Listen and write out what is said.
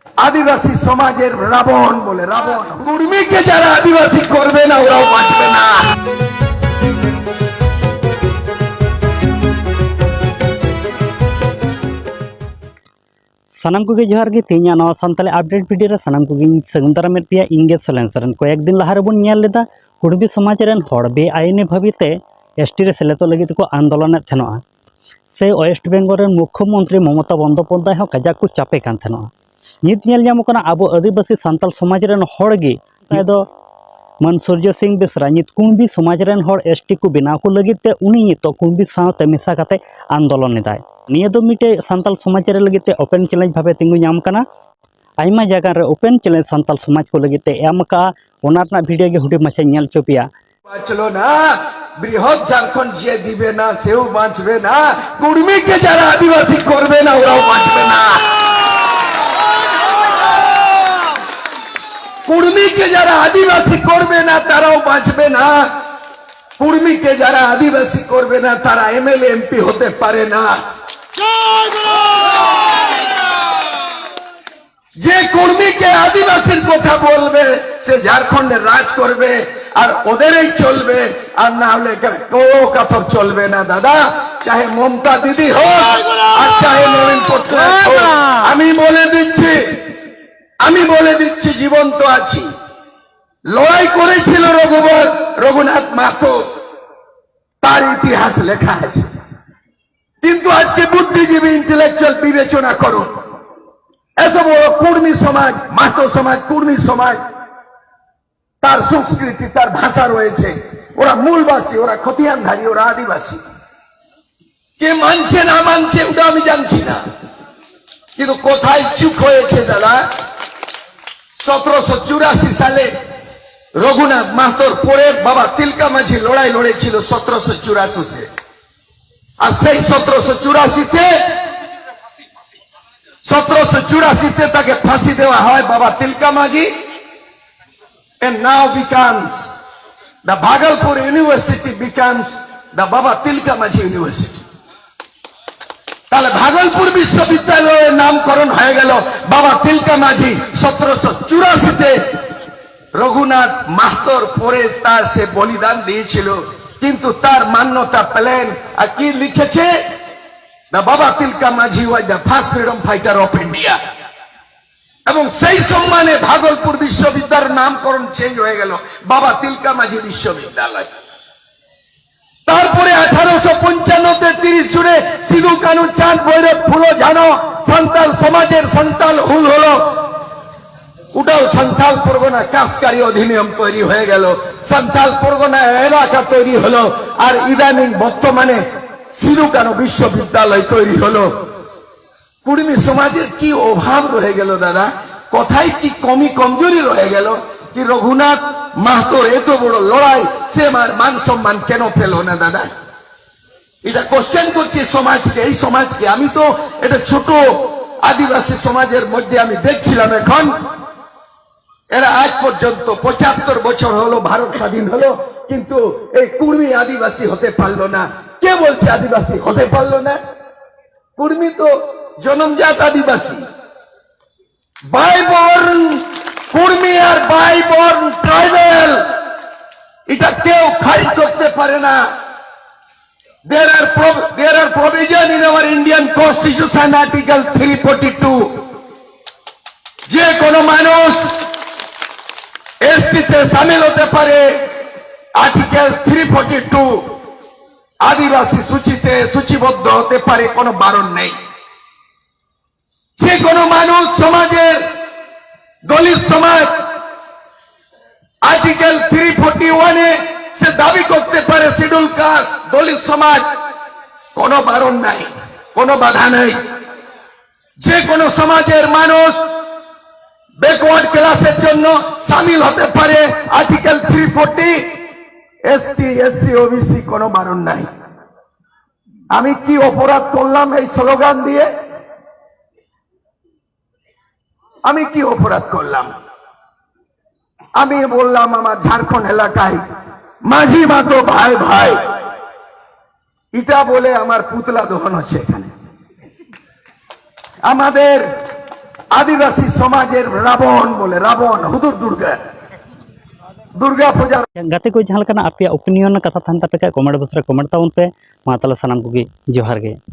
আদিবাসী সমাজের রাবণ বলে, রাবণ কুর্মীকে যারা আদিবাসী করবে না ওরাও বাঁচবে না। सानाम को जोहार गे तेना नवा सानताली अपडेट वीडियो रे सानाम को सगुन दारामेद पिया इंगे सोलेंसरन कयेक दिन लहारे बन नेल लेदा कुर्मी समाज रेन हड़ बेआईनी भाबीते एसटी रे सेलेतो लगित को आंदोलन थेनोआ से वेस्ट बेंगल रेन मुख्यमंत्री ममता बंदोपाध्याय हो कजाक को चापे कान थेनोआ नित नेल ᱧᱟᱢᱚᱜ ᱠᱟᱱᱟ ᱟᱵᱚ आदिवासी सान्ताल समाज रेन हड़ गे ᱫᱚ मान सूर्य सिंह बेसरा नित कुंबी समाज रेन हड़ एसटी को बनाव को लगिते उनी नित कुंबी सावते मिसा काते आंदोलन एदाय निया दो मिटे सान्ताल समाज रे लगिते ओपन चैलेंज भावे तिंगु नाम कना आइमा जगह रे ओपन चैलेंज सान्ताल समाज को लगिते एम का ओना रना वीडियो गे हुडी माछे नेल चोपिया বাঁচলো না বৃহৎ ঝাড়খণ্ড যে দিবে না সেও বাঁচবে না কুর্মীকে যারা আদিবাসী করবে না ওরাও বাঁচবে না কুর্মীকে যারা আদিবাসী করবে না তারাও বাঁচবে না কুর্মীকে যারা আদিবাসী করবে না তারা এমএলএ এমপি হতে পারে না যে কুর্মীকে আদিবাসীর কথা বলবে সে ঝাড়খণ্ডের রাজ করবে আর ওদেরই চলবে আর না হলে কোনো কথা চলবে না দাদা চাহে মমতা দিদি হোক আর চাহে নবীন পট্টনায়ক হোক আমি বলে দিচ্ছি জীবন্ত আছি লড়াই করেছিল রঘুনাথ মাহাতো তার ইতিহাস লেখা আছে কিন্তু আজকে বুদ্ধিজীবী ইন্টেলেকচুয়াল বিবেচনা করুন এত বড় কুর্মী সমাজ মাহাতো সমাজ কুর্মী সমাজ তার সংস্কৃতি তার ভাষা রয়েছে ওরা মূলবাসী ওরা খতিয়ানধারী ওরা আদিবাসী কে মানছে না মানছে ওটা আমি জানছি না কিন্তু কোথায় চুপ হয়েছে দাদা 1784 সালে রঘুনাথ মাহাতোর পরে বাবা তিলকা মাঝি লড়াই লড়েছিল 1784 আর সেই 1784 তাকে ফাঁসি দেওয়া হয় বাবা তিলকা মাঝি and now becomes the Bhagalpur University becomes the Baba Tilka Majhi University তাহলে ভাগলপুর বিশ্ববিদ্যালয়ের নামকরণ হয়ে গেল বাবা তিলকা মাঝি 1784 রঘুনাথ মাহাতোর পরে তার সে বলিদান দিয়েছিল কিন্তু তার মান্যতা পেলেন আর কি লিখেছে the Baba Tilka Majhi was the first freedom fighter of India এবং সেই সম্মানে ভাগলপুর বিশ্ববিদ্যালয়ের নামকরণ চেঞ্জ হয়ে গেল বাবা তিলকা মাঝি বিশ্ববিদ্যালয় তারপরে 1855 তে 30 জুড়ে সিধু কানু চাঁদ ভৈরব ফুলো ঝানো সান্তাল সমাজের সান্তাল হুল হলো ওটাও সান্তাল পরগনা কাসকারি অধিনিয়ম তৈরি হয়ে গেল সান্তাল পরগনা এলাকা তৈরি হলো আর ইদানিং বর্তমানে সিধু কানু বিশ্ববিদ্যালয় তৈরি হলো কুর্মী সমাজের কি অভাব রয়ে গেল দাদা কোথায় কি কমজোরি রয়ে গেল কি রঘুনাথ মাহাতোর এত বড় লড়াই সে মান সম্মান কেন পেল না দাদা এটা কোশ্চেন করছি সমাজকে এই সমাজকে আমি তো এটা ছোট আদিবাসী সমাজের মধ্যে আমি দেখছিলাম এখন এরা আজ পর্যন্ত 75 বছর হলো ভারত স্বাধীন হলো কিন্তু এই কুর্মী আদিবাসী হতে পারলো না কে বলছে আদিবাসী হতে পারলো না কুর্মী তো জন্মজাত আদিবাসী বাইবর্ন কুর্মী আর বাইবর্ন ট্রাইবেল এটা কেউ খারিজ করতে পারে না there are provision in our Indian Constitution Article 342 যে কোন মানুষ এসটিতে শামিল হতে পারে আর্টিকেল 342 আদিবাসী সূচিতে সূচিবদ্ধ হতে পারে কোনো বারণ নেই যে কোনো মানুষ সমাজের দলিত সমাজ আর্টিকেল 341 এ সে দাবি করতে পারে শিডিউল কাস্ট দলিত সমাজ কোনো বারণ নাই কোনো বাধা নেই যে কোনো সমাজের মানুষ ব্যাকওয়ার্ড ক্লাসের জন্য শামিল হতে পারে আর্টিকেল 340 এসটি এসসি ওবিসি কোনো বারণ নাই আমি কি অপরাধ করলাম এই স্লোগান দিয়ে আমি কি অপরাধ করলাম আমি বললাম আমার ঝাড়খণ্ড এলাকায় মাঝি মাতো ভাই ভাই এটা বলে আমার পুতলা দহন হচ্ছে এখানে আমাদের আদিবাসী সমাজের রাবণ বলে, রাবণ হুদুর দুর্গা, দুর্গা পূজার गाते को जहाँ लेकाना आपे ओपिनियन कथा थान तापे कमेंट बॉक्स रे कमेंट ताउन पे मा ताले सनाम कोगी जोहार गे।